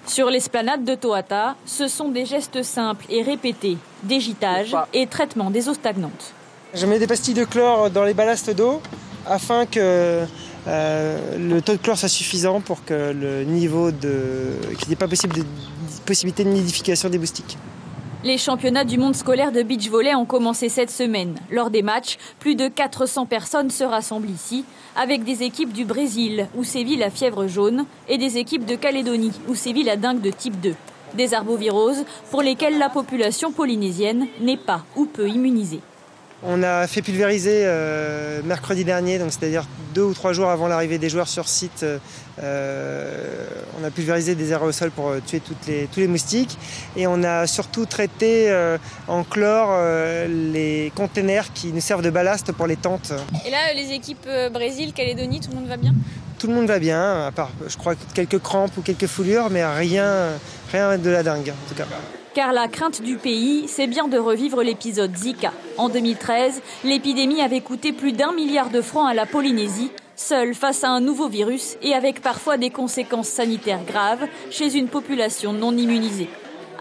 Sur l'esplanade de Toata, ce sont des gestes simples et répétés, dégitage et traitement des eaux stagnantes. Je mets des pastilles de chlore dans les ballasts d'eau afin que le taux de chlore soit suffisant pour que le niveau qu'il n'y ait pas possibilité de nidification des moustiques. Les championnats du monde scolaire de beach volley ont commencé cette semaine. Lors des matchs, plus de 400 personnes se rassemblent ici, avec des équipes du Brésil, où sévit la fièvre jaune, et des équipes de Calédonie, où sévit la dengue de type 2. Des arboviroses pour lesquelles la population polynésienne n'est pas ou peu immunisée. On a fait pulvériser mercredi dernier, donc c'est-à-dire 2 ou 3 jours avant l'arrivée des joueurs sur site. On a pulvérisé des aérosols pour tuer tous les moustiques. Et on a surtout traité en chlore les containers qui nous servent de ballast pour les tentes. Et là, les équipes Brésil, Calédonie, tout le monde va bien ? Tout le monde va bien, à part, je crois, quelques crampes ou quelques foulures, mais rien de la dingue, en tout cas. Car la crainte du pays, c'est bien de revivre l'épisode Zika. En 2013, l'épidémie avait coûté plus d'1 milliard de francs à la Polynésie, seule face à un nouveau virus et avec parfois des conséquences sanitaires graves chez une population non immunisée.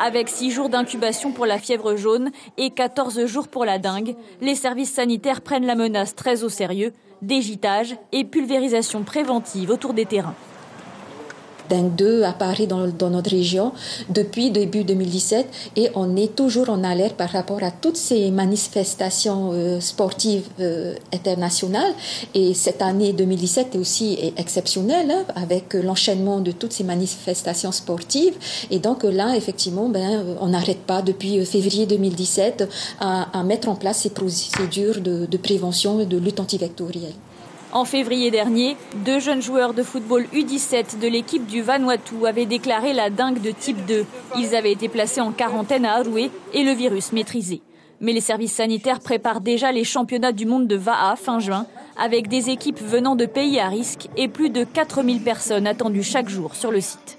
Avec 6 jours d'incubation pour la fièvre jaune et 14 jours pour la dengue, les services sanitaires prennent la menace très au sérieux, dégitage et pulvérisation préventive autour des terrains. Dengue 2 apparaît dans notre région depuis début 2017 et on est toujours en alerte par rapport à toutes ces manifestations sportives internationales. Et cette année 2017 est aussi exceptionnelle avec l'enchaînement de toutes ces manifestations sportives. Et donc là, effectivement, on n'arrête pas depuis février 2017 à mettre en place ces procédures de prévention et de lutte antivectorielle. En février dernier, 2 jeunes joueurs de football U17 de l'équipe du Vanuatu avaient déclaré la dengue de type 2. Ils avaient été placés en quarantaine à Aroué et le virus maîtrisé. Mais les services sanitaires préparent déjà les championnats du monde de Va'a fin juin, avec des équipes venant de pays à risque et plus de 4000 personnes attendues chaque jour sur le site.